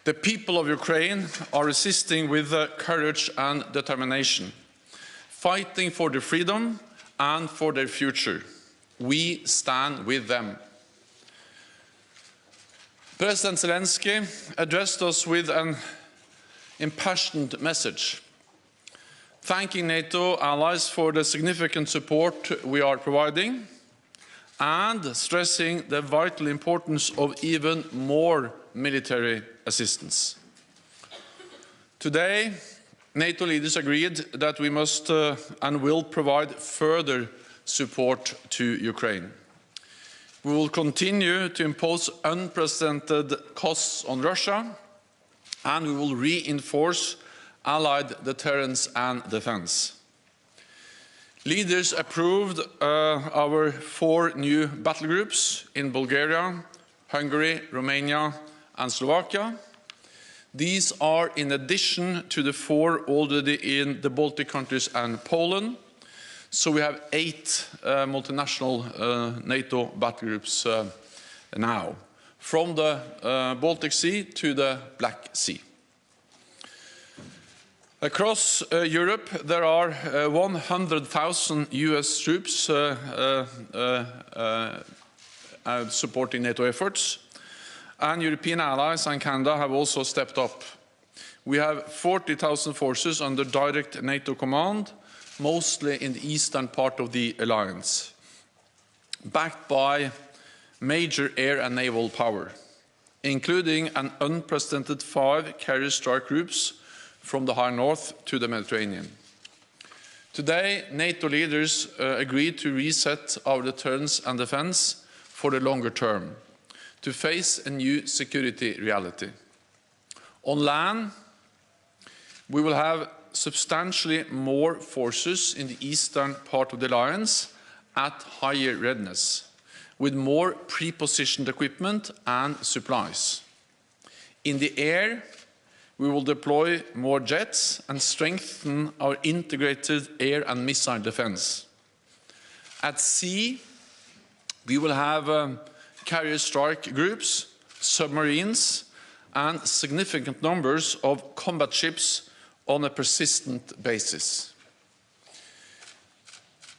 The people of Ukraine are resisting with courage and determination, fighting for their freedom and for their future. We stand with them. President Zelensky addressed us with an impassioned message, thanking NATO allies for the significant support we are providing and stressing the vital importance of even more military assistance. Today, NATO leaders agreed that we must and will provide further support to Ukraine. We will continue to impose unprecedented costs on Russia, and we will reinforce allied deterrence and defense. Leaders approved our 4 new battle groups in Bulgaria, Hungary, Romania, and Slovakia. These are in addition to the 4 already in the Baltic countries and Poland. So we have 8 multinational NATO battle groups now, from the Baltic Sea to the Black Sea. Across Europe, there are 100,000 US troops supporting NATO efforts, and European allies and Canada have also stepped up. We have 40,000 forces under direct NATO command, mostly in the eastern part of the alliance, backed by major air and naval power, including an unprecedented 5 carrier strike groups from the high north to the Mediterranean. Today, NATO leaders agreed to reset our deterrence and defense for the longer term, to face a new security reality. On land, we will have substantially more forces in the eastern part of the alliance at higher readiness, with more pre-positioned equipment and supplies. In the air, we will deploy more jets and strengthen our integrated air and missile defense. At sea, we will have carrier strike groups, submarines, and significant numbers of combat ships on a persistent basis.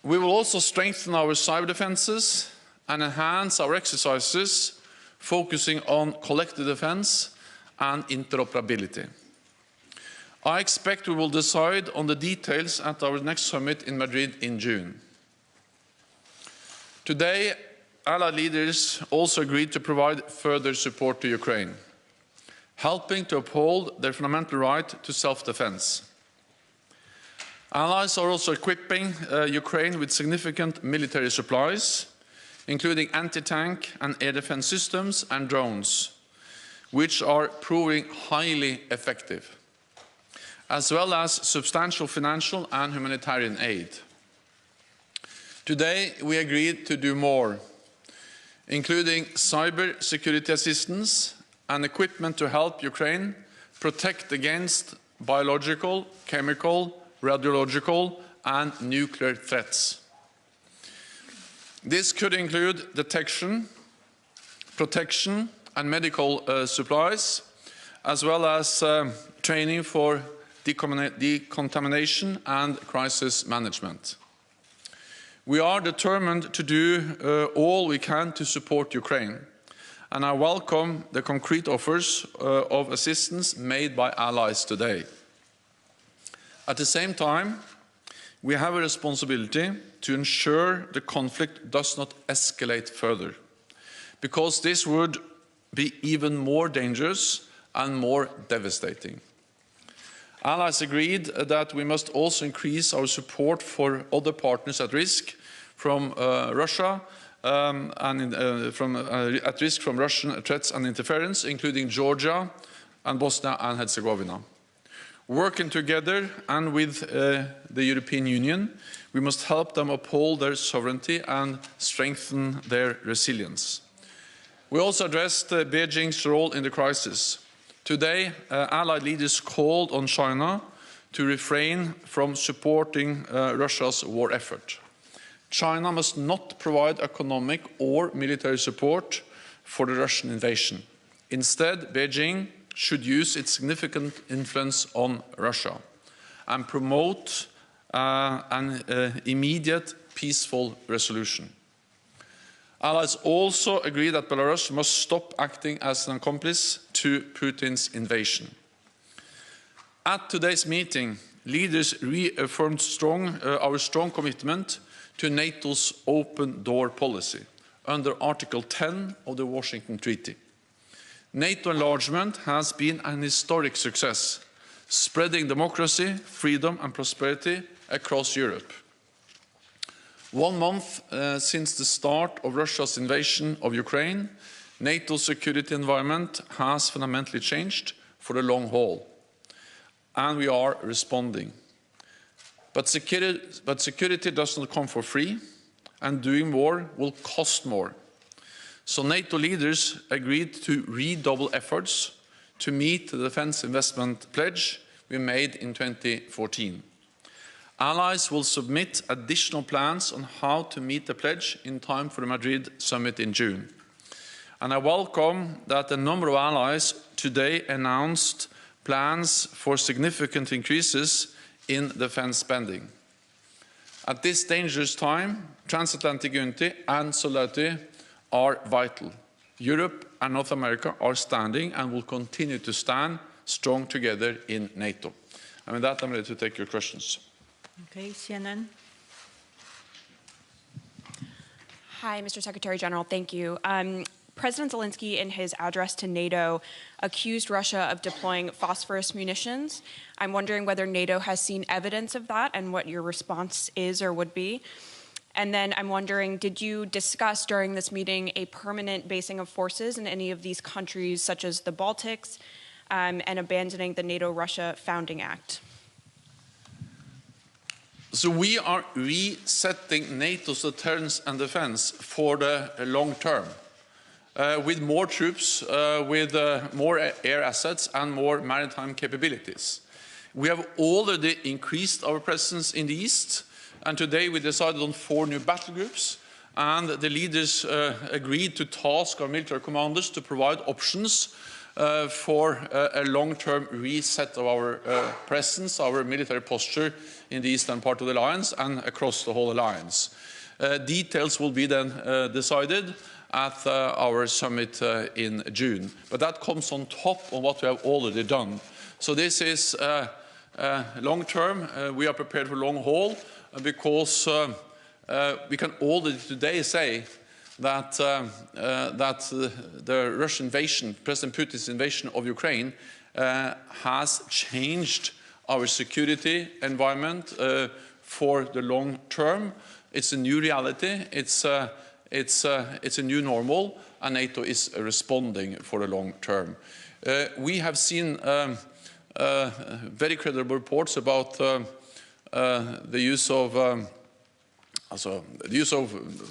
We will also strengthen our cyber defenses and enhance our exercises, focusing on collective defense and interoperability. I expect we will decide on the details at our next summit in Madrid in June. Today, Allied leaders also agreed to provide further support to Ukraine, helping to uphold their fundamental right to self-defense. Allies are also equipping Ukraine with significant military supplies, including anti-tank and air defense systems and drones, which are proving highly effective, as well as substantial financial and humanitarian aid. Today, we agreed to do more, including cyber security assistance and equipment to help Ukraine protect against biological, chemical, radiological, and nuclear threats. This could include detection, protection, and medical supplies, as well as training for decontamination and crisis management. We are determined to do all we can to support Ukraine, and I welcome the concrete offers of assistance made by allies today. At the same time, we have a responsibility to ensure the conflict does not escalate further, because this would be even more dangerous and more devastating. Allies agreed that we must also increase our support for other partners at risk from Russia at risk from Russian threats and interference, including Georgia and Bosnia and Herzegovina. Working together and with the European Union, we must help them uphold their sovereignty and strengthen their resilience. We also addressed Beijing's role in the crisis. Today, Allied leaders called on China to refrain from supporting Russia's war effort. China must not provide economic or military support for the Russian invasion. Instead, Beijing should use its significant influence on Russia and promote an immediate peaceful resolution. Allies also agree that Belarus must stop acting as an accomplice to Putin's invasion. At today's meeting, leaders reaffirmed our strong commitment to NATO's open door policy under Article 10 of the Washington Treaty. NATO enlargement has been an historic success, spreading democracy, freedom and prosperity across Europe. 1 month since the start of Russia's invasion of Ukraine, NATO's security environment has fundamentally changed for the long haul, and we are responding. But security does not come for free, and doing more will cost more. So NATO leaders agreed to redouble efforts to meet the defense investment pledge we made in 2014. Allies will submit additional plans on how to meet the pledge in time for the Madrid summit in June. And I welcome that a number of allies today announced plans for significant increases in defense spending. At this dangerous time, transatlantic unity and solidarity are vital. Europe and North America are standing and will continue to stand strong together in NATO. And with that, I'm ready to take your questions. Okay, CNN. Hi, Mr. Secretary General. Thank you. President Zelensky, in his address to NATO, accused Russia of deploying phosphorus munitions. I'm wondering whether NATO has seen evidence of that and what your response is or would be. And then I'm wondering, did you discuss during this meeting a permanent basing of forces in any of these countries, such as the Baltics, and abandoning the NATO-Russia Founding Act? So we are resetting NATO's deterrence and defense for the long term. With more troops, with more air assets and more maritime capabilities. We have already increased our presence in the East, and today we decided on 4 new battle groups, and the leaders agreed to task our military commanders to provide options for a long-term reset of our presence, our military posture in the eastern part of the alliance and across the whole alliance. Details will be then decided at our summit in June. But that comes on top of what we have already done. So this is long term. We are prepared for long haul because we can already today say that, the Russian invasion, President Putin's invasion of Ukraine, has changed our security environment for the long term. It's a new reality. It's a new normal, and NATO is responding for the long term. We have seen very credible reports about the use of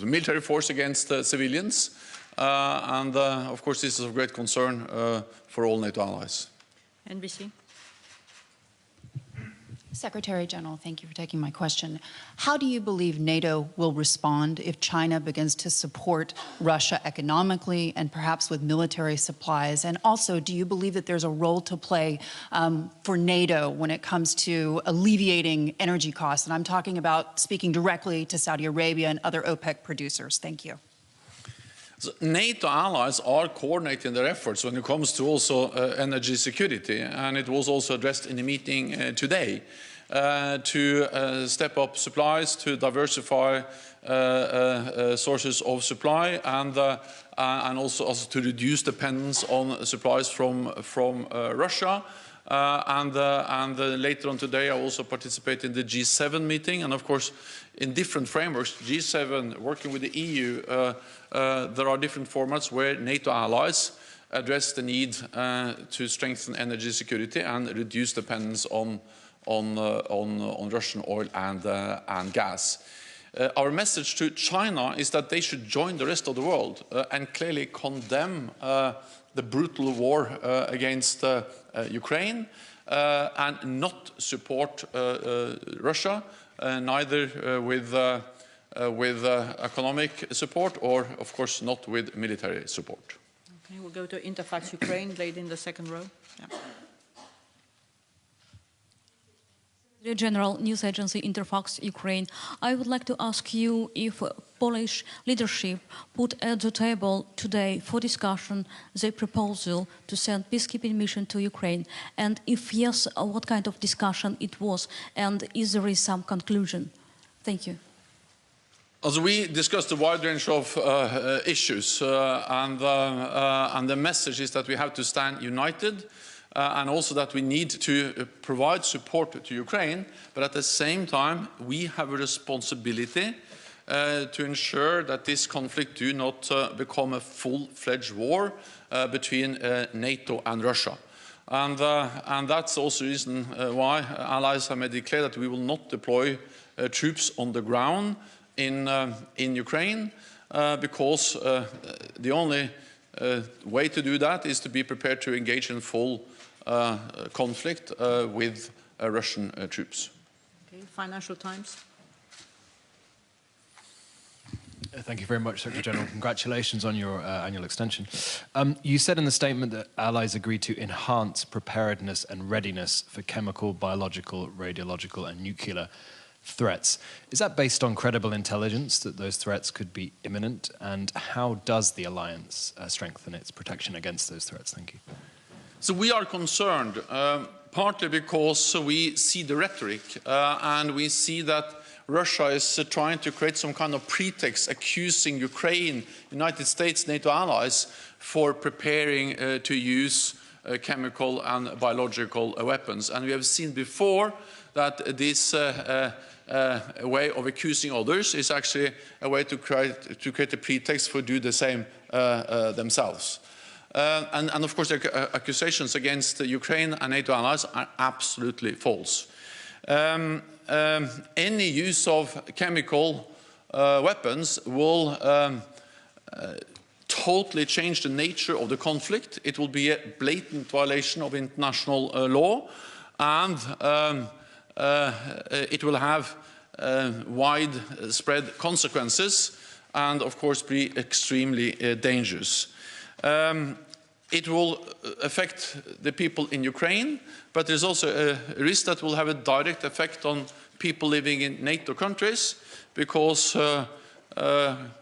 military force against civilians, and of course this is of great concern for all NATO allies. NBC. Secretary General, thank you for taking my question. How do you believe NATO will respond if China begins to support Russia economically and perhaps with military supplies? And also, do you believe that there's a role to play for NATO when it comes to alleviating energy costs? And I'm talking about speaking directly to Saudi Arabia and other OPEC producers. Thank you. So NATO allies are coordinating their efforts when it comes to also energy security, and it was also addressed in the meeting today to step up supplies, to diversify sources of supply, and also to reduce dependence on supplies from Russia. And later on today, I also participate in the G7 meeting, and of course, in different frameworks, G7 working with the EU, there are different formats where NATO allies address the need to strengthen energy security and reduce dependence on Russian oil and gas. Our message to China is that they should join the rest of the world and clearly condemn the brutal war against Ukraine and not support Russia, neither with economic support or, of course, not with military support. Okay, we'll go to Interfax Ukraine, lady in the second row. Yeah. General News Agency Interfax Ukraine. I would like to ask you if Polish leadership put at the table today for discussion the proposal to send peacekeeping mission to Ukraine, and if yes, what kind of discussion it was, and is there some conclusion? Thank you. Also, we discussed a wide range of issues, and the message is that we have to stand united. And also that we need to provide support to Ukraine, but at the same time we have a responsibility to ensure that this conflict do not become a full-fledged war between NATO and Russia. And that's also the reason why allies have made it clear that we will not deploy troops on the ground in Ukraine, because the only way to do that is to be prepared to engage in full conflict with Russian troops. Okay, Financial Times. Thank you very much, Secretary General. Congratulations on your annual extension. You said in the statement that allies agreed to enhance preparedness and readiness for chemical, biological, radiological and nuclear threats. Is that based on credible intelligence that those threats could be imminent? And how does the alliance strengthen its protection against those threats? Thank you. So we are concerned, partly because we see the rhetoric and we see that Russia is trying to create some kind of pretext accusing Ukraine, United States, NATO allies for preparing to use chemical and biological weapons. And we have seen before that this way of accusing others is actually a way to create a pretext for do the same themselves. And of course, the accusations against Ukraine and NATO allies are absolutely false. Any use of chemical weapons will totally change the nature of the conflict. It will be a blatant violation of international law, and it will have widespread consequences and, of course, be extremely dangerous. It will affect the people in Ukraine, but there's also a risk that will have a direct effect on people living in NATO countries, because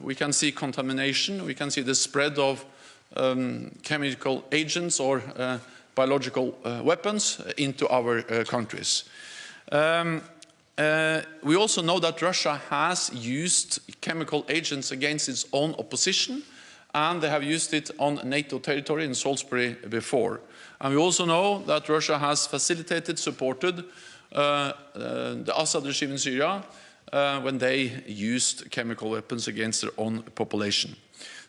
we can see contamination, we can see the spread of chemical agents or biological weapons into our countries. We also know that Russia has used chemical agents against its own opposition, and they have used it on NATO territory in Salisbury before. And we also know that Russia has facilitated, supported the Assad regime in Syria when they used chemical weapons against their own population.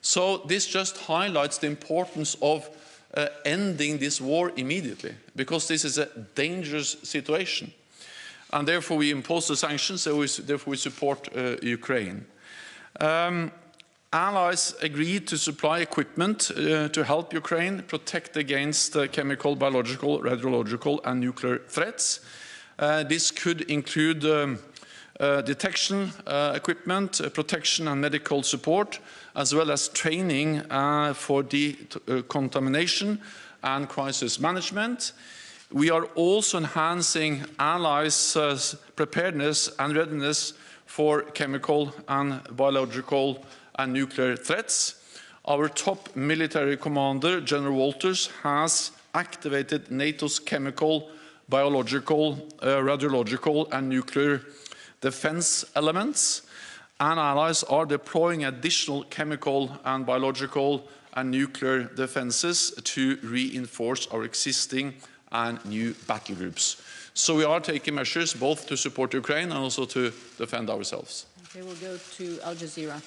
So this just highlights the importance of ending this war immediately, because this is a dangerous situation. And therefore we impose the sanctions, therefore we support Ukraine. Allies agreed to supply equipment to help Ukraine protect against chemical, biological, radiological and nuclear threats. This could include detection equipment, protection and medical support, as well as training for decontamination and crisis management. We are also enhancing allies' preparedness and readiness for chemical and biological and nuclear threats. Our top military commander, General Walters, has activated NATO's chemical, biological, radiological and nuclear defense elements, and allies are deploying additional chemical and biological and nuclear defenses to reinforce our existing and new battle groups. So we are taking measures both to support Ukraine and also to defend ourselves. Okay, we'll go to Al Jazeera.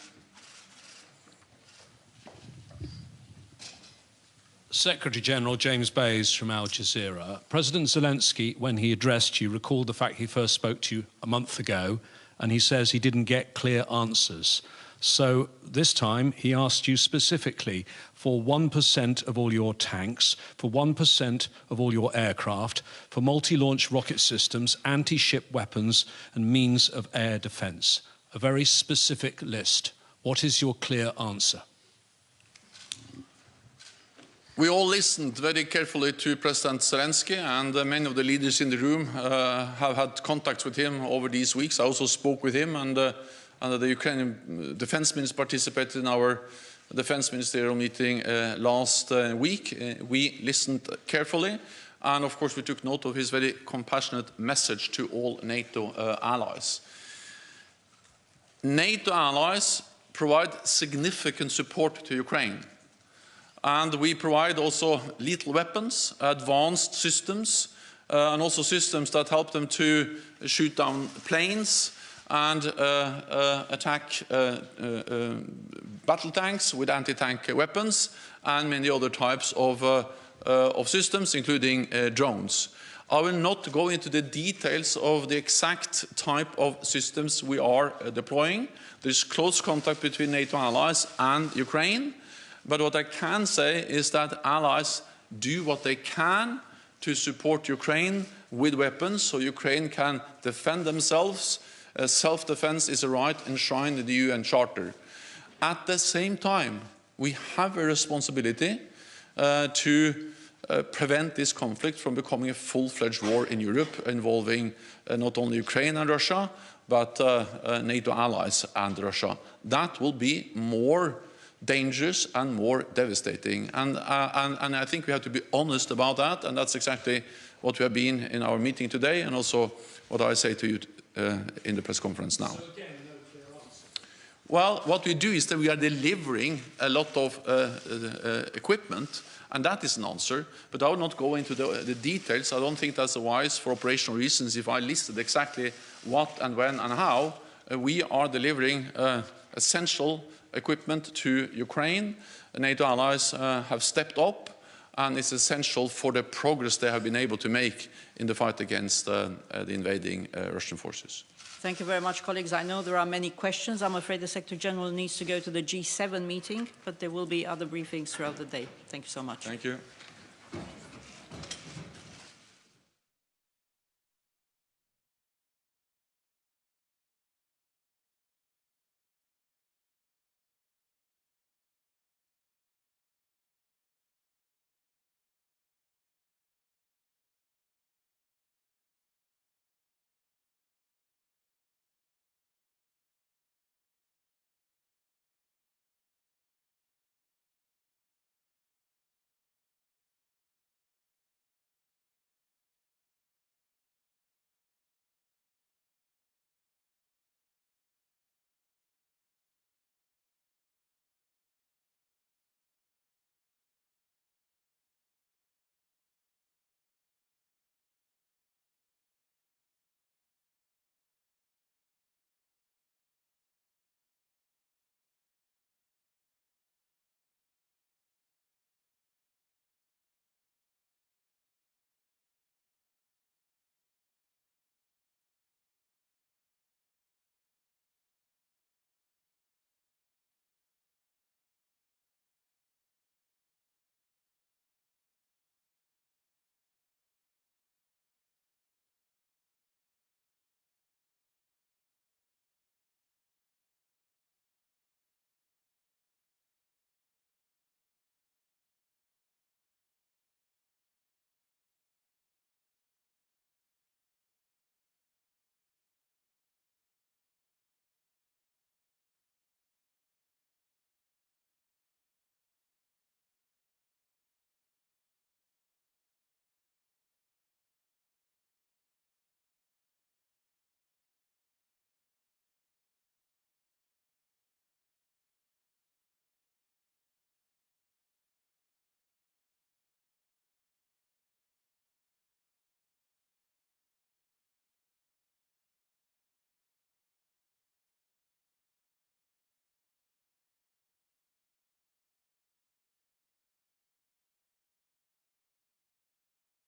Secretary General James Bays from Al Jazeera. President Zelensky, when he addressed you, recalled the fact he first spoke to you a month ago, and he says he didn't get clear answers. So this time he asked you specifically for 1% of all your tanks, for 1% of all your aircraft, for multi-launch rocket systems, anti-ship weapons and means of air defence. A very specific list. What is your clear answer? We all listened very carefully to President Zelensky, and many of the leaders in the room have had contacts with him over these weeks. I also spoke with him, and the Ukrainian defense minister participated in our defense ministerial meeting last week. We listened carefully, and of course we took note of his very compassionate message to all NATO allies. NATO allies provide significant support to Ukraine. And we provide also lethal weapons, advanced systems, and also systems that help them to shoot down planes and attack battle tanks with anti-tank weapons, and many other types of systems, including drones. I will not go into the details of the exact type of systems we are deploying. There is close contact between NATO allies and Ukraine. But what I can say is that allies do what they can to support Ukraine with weapons so Ukraine can defend themselves. Self-defense is a right enshrined in the UN Charter. At the same time, we have a responsibility to prevent this conflict from becoming a full-fledged war in Europe involving not only Ukraine and Russia, but NATO allies and Russia. That will be more dangerous and more devastating. And I think we have to be honest about that, and that's exactly what we have been in our meeting today, and also what I say to you in the press conference now. So again, no clear answer. Well, what we do is that we are delivering a lot of equipment, and that is an answer, but I will not go into the details. I don't think that's wise for operational reasons if I listed exactly what and when and how. We are delivering essential equipment to Ukraine. The NATO allies have stepped up, and it's essential for the progress they have been able to make in the fight against the invading Russian forces. Thank you very much, colleagues. I know there are many questions. I'm afraid the Secretary General needs to go to the G7 meeting, but there will be other briefings throughout the day. Thank you so much. Thank you.